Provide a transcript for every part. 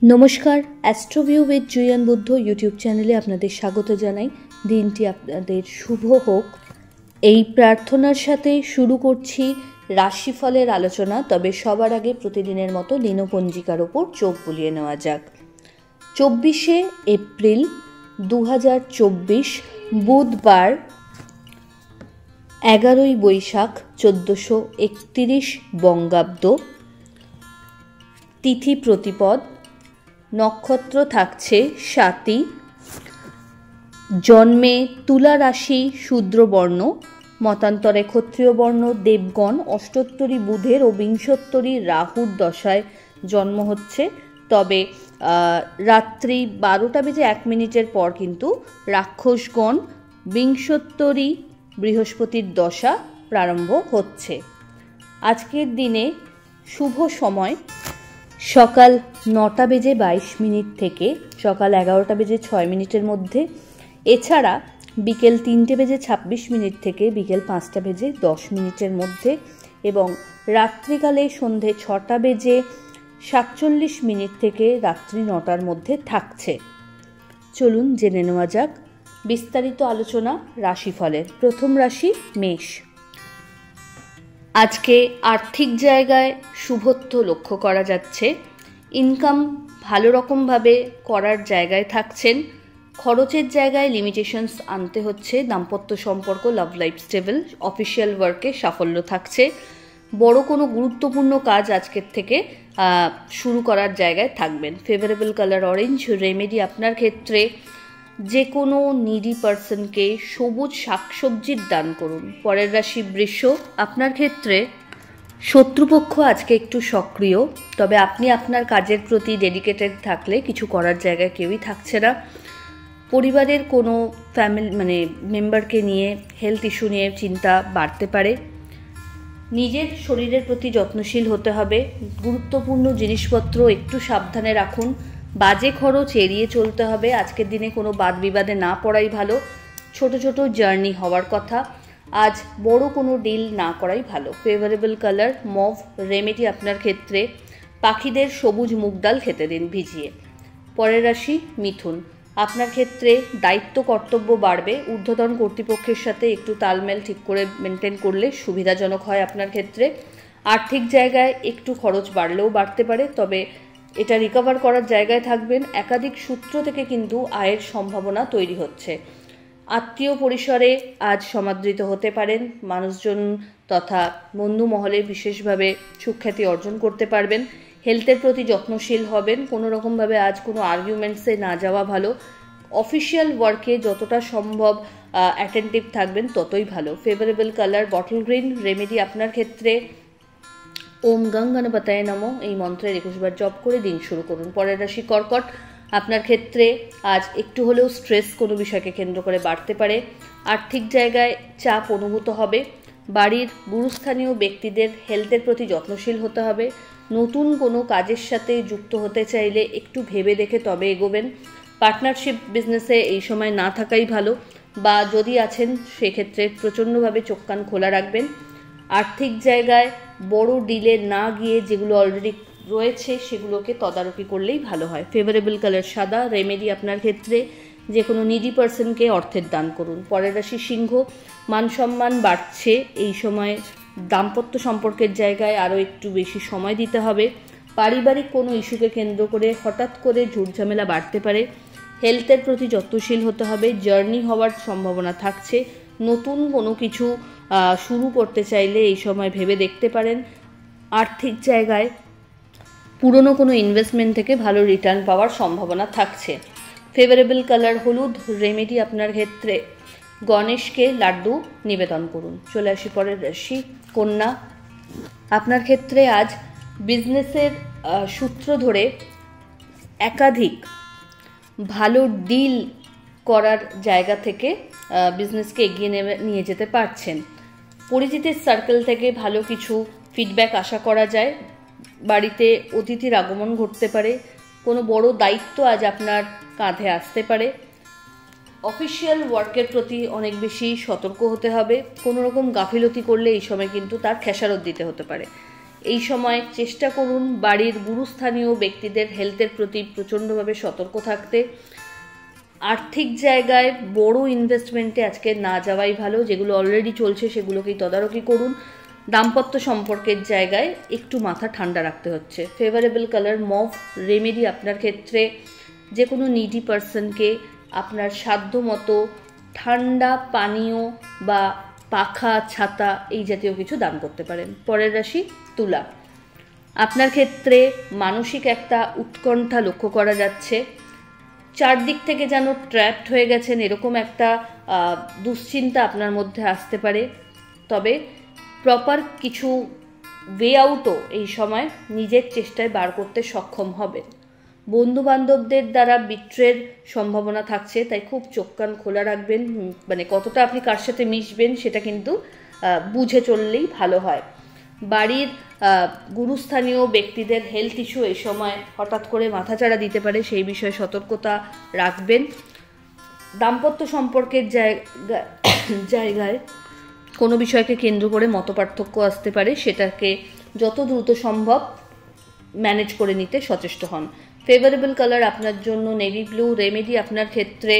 নমস্কার, অ্যাস্ট্রোভিউ with Juan Buddha YouTube চ্যানেলে আপনাদের স্বাগত জানাই। দিনটি আপনাদের শুভ হোক এই প্রার্থনার সাথে শুরু করছি রাশিফলের আলোচনা। তবে সবার আগে প্রতিদিনের মতো দিনপঞ্জিকার ওপর চোখ বুলিয়ে নেওয়া যাক। 24শে এপ্রিল 2024 বুধবার, 11ই বৈশাখ 1431 বঙ্গাব্দ, তিথি প্রতিপদ, নক্ষত্র থাকছে স্বাতী, জন্মে তুলা রাশি শূদ্রবর্ণ, মতান্তরে ক্ষত্রিয় বর্ণ, দেবগণ, অষ্টোত্তরী বুধের ও বিংশোত্তরী রাহুর দশায় জন্ম হচ্ছে। তবে রাত্রি 12:01 পর কিন্তু রাক্ষসগণ বিংশোত্তরী বৃহস্পতির দশা প্রারম্ভ হচ্ছে। আজকের দিনে শুভ সময় সকাল 9:22 থেকে সকাল 11:06 মধ্যে, এছাড়া বিকেল 3:26 থেকে বিকেল 5:10 মধ্যে, এবং রাত্রিকালে সন্ধে 6:47 থেকে রাত্রি 9টার মধ্যে থাকছে। চলুন জেনে নেওয়া যাক বিস্তারিত আলোচনা রাশিফলের। প্রথম রাশি মেষ। আজকে আর্থিক জায়গায় শুভত্ব লক্ষ্য করা যাচ্ছে। ইনকাম ভালো রকমভাবে করার জায়গায় থাকছেন। খরচের জায়গায় লিমিটেশনস আনতে হচ্ছে। দাম্পত্য সম্পর্ক, লাভ লাইফ স্টেবল। অফিসিয়াল ওয়ার্কে সাফল্য থাকছে। বড় কোনো গুরুত্বপূর্ণ কাজ আজকের থেকে শুরু করার জায়গায় থাকবেন। Favourable colour orange. রেমেডি আপনার ক্ষেত্রে যে কোনো নিডি পার্সনকে সবুজ শাকসবজির দান করুন। পরের রাশি বৃষ। আপনার ক্ষেত্রে শত্রুপক্ষ আজকে একটু সক্রিয়, তবে আপনি আপনার কাজের প্রতি ডেডিকেটেড থাকলে কিছু করার জায়গায় কেউই থাকছে না। পরিবারের কোনো মেম্বারকে নিয়ে হেলথ ইস্যু নিয়ে চিন্তা বাড়তে পারে। নিজের শরীরের প্রতি যত্নশীল হতে হবে। গুরুত্বপূর্ণ জিনিসপত্র একটু সাবধানে রাখুন। বাজে খরচ এড়িয়ে চলতে হবে। আজকের দিনে কোনো বাদ বিবাদে না পড়াই ভালো। ছোট ছোট জার্নি হওয়ার কথা। আজ বড় কোনো ডিল না করাই ভালো। Favourable colour mauve. রেমেডি আপনার ক্ষেত্রে পাখিদের সবুজ মুগ ডাল খেতে দিন ভিজিয়ে। পরের রাশি মিথুন। আপনার ক্ষেত্রে দায়িত্ব কর্তব্য বাড়বে। ঊর্ধ্বতন কর্তৃপক্ষের সাথে একটু তালমেল ঠিক করে মেনটেন করলে সুবিধাজনক হয় আপনার ক্ষেত্রে। আর্থিক জায়গায় একটু খরচ বাড়লেও বাড়তে পারে, তবে এটা রিকভার করার জায়গায় থাকবেন। একাধিক সূত্র থেকে কিন্তু আয়ের সম্ভাবনা তৈরি হচ্ছে। আত্মীয় পরিসরে আজ সমাদৃত হতে পারেন। মানুষজন তথা বন্ধু মহলে বিশেষভাবে সুখ্যাতি অর্জন করতে পারবেন। হেলথের প্রতি যত্নশীল হবেন। কোনো রকমভাবে আজ কোনো আর্গুমেন্টসে না যাওয়া ভালো। অফিসিয়াল ওয়ার্কে যতটা সম্ভব অ্যাটেন্টিভ থাকবেন ততই ভালো। Favourable colour bottle green. Remedy আপনার ক্ষেত্রে ওম গং গণপতায় নমঃ এই মন্ত্রের 21 বার জপ করে দিন শুরু করুন। পরের রাশি কর্কট। আপনার ক্ষেত্রে আজ একটু হলেও স্ট্রেস কোনো বিষয়কে কেন্দ্র করে বাড়তে পারে। আর্থিক জায়গায় চাপ অনুভূত হবে। বাড়ির গুরুস্থানীয় ব্যক্তিদের হেলথের প্রতি যত্নশীল হতে হবে। নতুন কোনো কাজের সাথে যুক্ত হতে চাইলে একটু ভেবে দেখে তবে এগোবেন। পার্টনারশিপ বিজনেসে এই সময় না থাকাই ভালো, বা যদি আছেন সেক্ষেত্রে প্রচণ্ডভাবে চোখ কান খোলা রাখবেন। আর্থিক জায়গায় বড় ডিলে না গিয়ে যেগুলো অলরেডি রয়েছে সেগুলোকে তদারকি করলেই ভালো হয়। ফেভারেবল কালার সাদা। রেমেডি আপনার ক্ষেত্রে যে কোনো নিডি পার্সনকে অর্থের দান করুন। পরের রাশি সিংহ। মান সম্মান বাড়ছে এই সময়। দাম্পত্য সম্পর্কের জায়গায় আরও একটু বেশি সময় দিতে হবে। পারিবারিক কোনো ইস্যুকে কেন্দ্র করে হঠাৎ করে ঝুটঝামেলা বাড়তে পারে। হেলথের প্রতি যত্নশীল হতে হবে। জার্নি হওয়ার সম্ভাবনা থাকছে। নতুন কোনো কিছু শুরু করতে চাইলে এই সময় ভেবে দেখতে পারেন। আর্থিক জায়গায় পুরনো কোনো ইনভেস্টমেন্ট থেকে ভালো রিটার্ন পাওয়ার সম্ভাবনা থাকছে। ফেভারেবল কালার হলুদ। রেমেডি আপনার ক্ষেত্রে গণেশকে লাড্ডু নিবেদন করুন। চলে আসি পরের রাশি কন্যা। আপনার ক্ষেত্রে আজ বিজনেসের সূত্র ধরে একাধিক ভালো ডিল করার জায়গা থেকে বিজনেসকে এগিয়ে নিয়ে যেতে পারছেন। পরিচিতের সার্কেল থেকে ভালো কিছু ফিডব্যাক আশা করা যায়। বাড়িতে অতিথির আগমন ঘটতে পারে। কোনো বড় দায়িত্ব আজ আপনার কাঁধে আসতে পারে। অফিসিয়াল ওয়ার্কের প্রতি অনেক বেশি সতর্ক হতে হবে। কোনো রকম গাফিলতি করলে এই সময় কিন্তু তার খেসারত দিতে হতে পারে। এই সময় চেষ্টা করুন বাড়ির গুরুস্থানীয় ব্যক্তিদের হেলথের প্রতি প্রচণ্ডভাবে সতর্ক থাকতে। আর্থিক জায়গায় বড় ইনভেস্টমেন্টে আজকে না যাওয়াই ভালো, যেগুলো অলরেডি চলছে সেগুলোকেই তদারকি করুন। দাম্পত্য সম্পর্কের জায়গায় একটু মাথা ঠান্ডা রাখতে হচ্ছে। Favourable colour mauve. রেমেডি আপনার ক্ষেত্রে যে কোনো নিডি পার্সনকে আপনার সাধ্য মতো ঠান্ডা পানীয় বা পাখা, ছাতা এই জাতীয় কিছু দান করতে পারেন। পরের রাশি তুলা। আপনার ক্ষেত্রে মানসিক একটা উৎকণ্ঠা লক্ষ্য করা যাচ্ছে। চারদিক থেকে যেন ট্র্যাপড হয়ে গেছেন, এরকম একটা দুশ্চিন্তা আপনার মধ্যে আসতে পারে। তবে প্রপার কিছু ওয়ে আউটও এই সময় নিজের চেষ্টায় বার করতে সক্ষম হবেন। বন্ধু বান্ধবদের দ্বারা বিট্রের সম্ভাবনা থাকছে, তাই খুব চোখ কান খোলা রাখবেন। মানে কতটা আপনি কার সাথে মিশবেন সেটা কিন্তু বুঝে চললেই ভালো হয়। বাড়ির গুরুস্থানীয় ব্যক্তিদের হেলথ ইস্যু এই সময় হঠাৎ করে মাথাচাড়া দিতে পারে, সেই বিষয়ে সতর্কতা রাখবেন। দাম্পত্য সম্পর্কের জায়গায় কোনো বিষয়কে কেন্দ্র করে মতপার্থক্য আসতে পারে, সেটাকে যত দ্রুত সম্ভব ম্যানেজ করে নিতে সচেষ্ট হন। ফেভারেবল কালার আপনার জন্য নেভি ব্লু। রেমেডি আপনার ক্ষেত্রে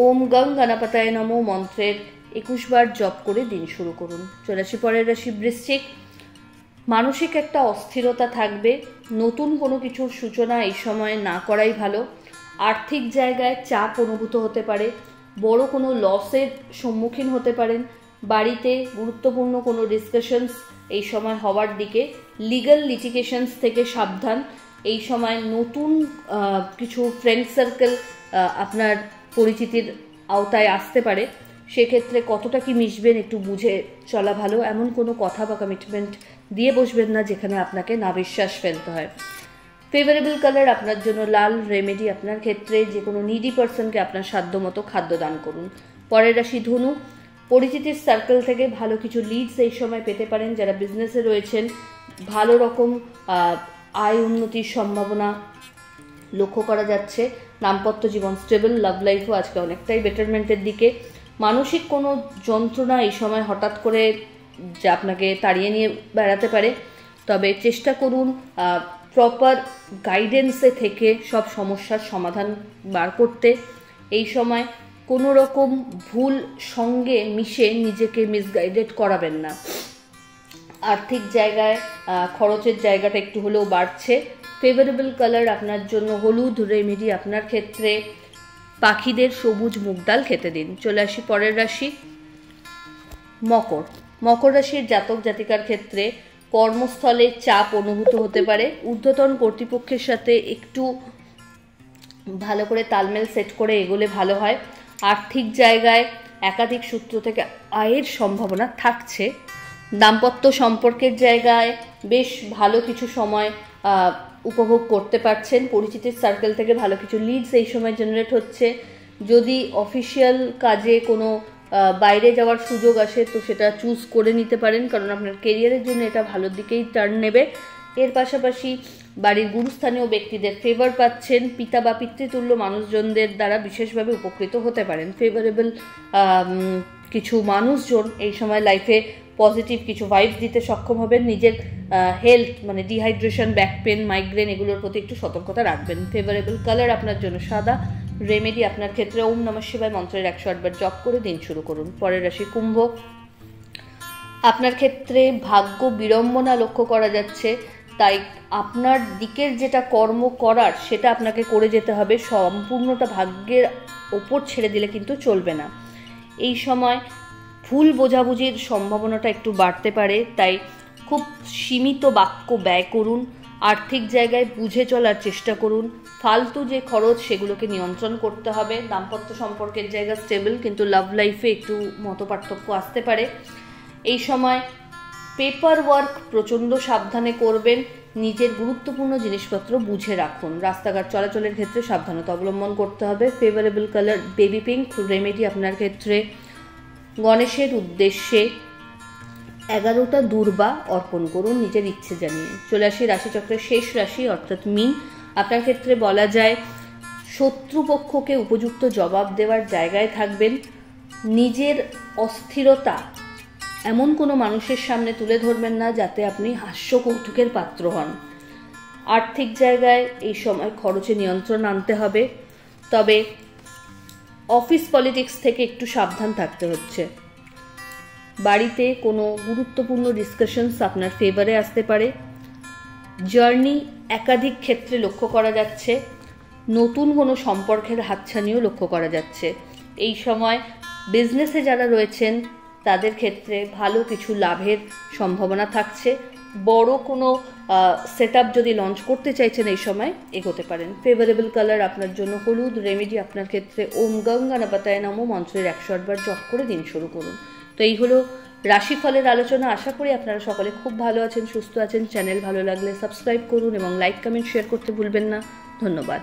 ওম গং গণপতায় নমো মন্ত্রের 21 বার জপ করে দিন শুরু করুন। চলে আসি পরের রাশি বৃশ্চিক। মানসিক একটা অস্থিরতা থাকবে, নতুন কোনো কিছুর সূচনা এই সময় না করাই ভালো। আর্থিক জায়গায় চাপ অনুভূত হতে পারে, বড় কোনো লসের সম্মুখীন হতে পারেন। বাড়িতে গুরুত্বপূর্ণ কোনো ডিসকাশনস এই সময় হওয়ার দিকে। লিগ্যাল লিটিগেশনস থেকে সাবধান। এই সময় নতুন কিছু ফ্রেন্ড সার্কেল আপনার পরিচিতির আওতায় আসতে পারে, সেক্ষেত্রে কতটা কি মিশবেন একটু বুঝে চলা ভালো। এমন কোনো কথা বা কমিটমেন্ট দিয়ে বসবেন না যেখানে আপনাকে না বিশ্বাস ফেলতে হয়। ফেভারেবল কালার আপনার জন্য লাল। রেমেডি আপনার ক্ষেত্রে যে কোনো নিডি পার্সনকে আপনার সাধ্যমতো খাদ্য দান করুন। পরের রাশি ধনু। পরিচিতির সার্কেল থেকে ভালো কিছু লিডস এই সময় পেতে পারেন। যারা বিজনেসে রয়েছেন ভালো রকম আয় উন্নতির সম্ভাবনা লক্ষ্য করা যাচ্ছে। দাম্পত্য জীবন স্টেবল। লাভ লাইফও আজকে অনেকটাই বেটারমেন্টের দিকে। মানসিক কোনো যন্ত্রণা এই সময় হঠাৎ করে যা আপনাকে তাড়িয়ে নিয়ে বেড়াতে পারে, তবে চেষ্টা করুন প্রপার গাইডেন্সে থেকে সব সমস্যার সমাধান বার করতে। এই সময় কোনো রকম ভুল সঙ্গে মিশে নিজেকে মিসগাইডেড করাবেন না। আর্থিক জায়গায় খরচের জায়গাটা একটু হলেও বাড়ছে। ফেভারেবল কালার আপনার জন্য হলুদ। রেমেডি আপনার ক্ষেত্রে পাখিদের সবুজ মুগ ডাল খেতে দিন। চলে আসি পরের রাশি মকর। মকর রাশির জাতক জাতিকার ক্ষেত্রে কর্মস্থলে চাপ অনুভূত হতে পারে। ঊর্ধ্বতন কর্তৃপক্ষের সাথে একটু ভালো করে তালমেল সেট করে এগোলে ভালো হয়। আর্থিক জায়গায় একাধিক সূত্র থেকে আয়ের সম্ভাবনা থাকছে। দাম্পত্য সম্পর্কের জায়গায় বেশ ভালো কিছু সময় উপভোগ করতে পারছেন। পরিচিতির সার্কেল থেকে ভালো কিছু লিডস এই সময় জেনারেট হচ্ছে। যদি অফিসিয়াল কাজে কোনো বাইরে যাওয়ার সুযোগ আসে তো সেটা চুজ করে নিতে পারেন, কারণ আপনার কেরিয়ারের জন্য এটা ভালোর দিকেই টার্ন নেবে। এর পাশাপাশি বাড়ির গুরুস্থানীয় ব্যক্তিদের ফেভার পাচ্ছেন। পিতা বা পিতৃতুল্য মানুষজনদের দ্বারা বিশেষভাবে উপকৃত হতে পারেন। ফেভারেবল কিছু মানুষজন এই সময় লাইফে পজিটিভ কিছু ভাইবস দিতে সক্ষম হবেন। নিজের হেলথ মানে ডিহাইড্রেশন, ব্যাক পেন, মাইগ্রেন এগুলোর প্রতি একটু সতর্কতা রাখবেন। ফেভারেবল কালার আপনার জন্য সাদা। রেমেডি আপনার ক্ষেত্রে ওম নমঃ শিবায় মন্ত্রের 108 বার জপ করে দিন শুরু করুন। পরের রাশি কুম্ভ। আপনার ক্ষেত্রে ভাগ্য বিড়ম্বনা লক্ষ্য করা যাচ্ছে, তাই আপনার দিকের যেটা কর্ম করার সেটা আপনাকে করে যেতে হবে। সম্পূর্ণটা ভাগ্যের ওপর ছেড়ে দিলে কিন্তু চলবে না। এই সময় ভুল বোঝাবুঝির সম্ভাবনাটা একটু বাড়তে পারে, তাই খুব সীমিত বাক্য ব্যয় করুন। আর্থিক জায়গায় বুঝে চলার চেষ্টা করুন। ফালতু যে খরচ সেগুলোকে নিয়ন্ত্রণ করতে হবে। দাম্পত্য সম্পর্কের জায়গা স্টেবল, কিন্তু লাভ লাইফে একটু মতপার্থক্য আসতে পারে। এই সময় পেপার ওয়ার্ক প্রচণ্ড সাবধানে করবেন। নিজের গুরুত্বপূর্ণ জিনিসপত্র বুঝে রাখুন। রাস্তাঘাট চলাচলের ক্ষেত্রে সাবধানতা অবলম্বন করতে হবে। Favourable colour baby pink. Remedy আপনার ক্ষেত্রে গণেশের উদ্দেশ্যে 11টা দূর্বা অর্পণ করুন নিজের ইচ্ছে জানিয়ে। চলে আসি রাশিচক্রের শেষ রাশি অর্থাৎ মীন। আপনার ক্ষেত্রে বলা যায় শত্রুপক্ষকে উপযুক্ত জবাব দেওয়ার জায়গায় থাকবেন। নিজের অস্থিরতা এমন কোনো মানুষের সামনে তুলে ধরবেন না যাতে আপনি হাস্য কৌতুকের পাত্র হন। আর্থিক জায়গায় এই সময় খরচে নিয়ন্ত্রণ আনতে হবে, তবে অফিস পলিটিক্স থেকে একটু সাবধান থাকতে হচ্ছে। বাড়িতে কোনো গুরুত্বপূর্ণ ডিসকাশনস আপনার ফেভারে আসতে পারে। জার্নি একাধিক ক্ষেত্রে লক্ষ্য করা যাচ্ছে। নতুন কোনো সম্পর্কের হাতছানিও লক্ষ্য করা যাচ্ছে। এই সময় বিজনেসে যারা রয়েছেন তাদের ক্ষেত্রে ভালো কিছু লাভের সম্ভাবনা থাকছে। বড় কোনো সেটআপ যদি লঞ্চ করতে চাইছেন এই সময় এগোতে পারেন। ফেভারেবল কালার আপনার জন্য হলুদ। রেমেডি আপনার ক্ষেত্রে ওম গং গণপতায় নমো মন্ত্রের 108 বার জপ করে দিন শুরু করুন। তো এই হলো রাশিফলের আলোচনা। আশা করি আপনারা সকলে খুব ভালো আছেন, সুস্থ আছেন। চ্যানেল ভালো লাগলে সাবস্ক্রাইব করুন এবং লাইক কমেন্ট শেয়ার করতে ভুলবেন না। ধন্যবাদ।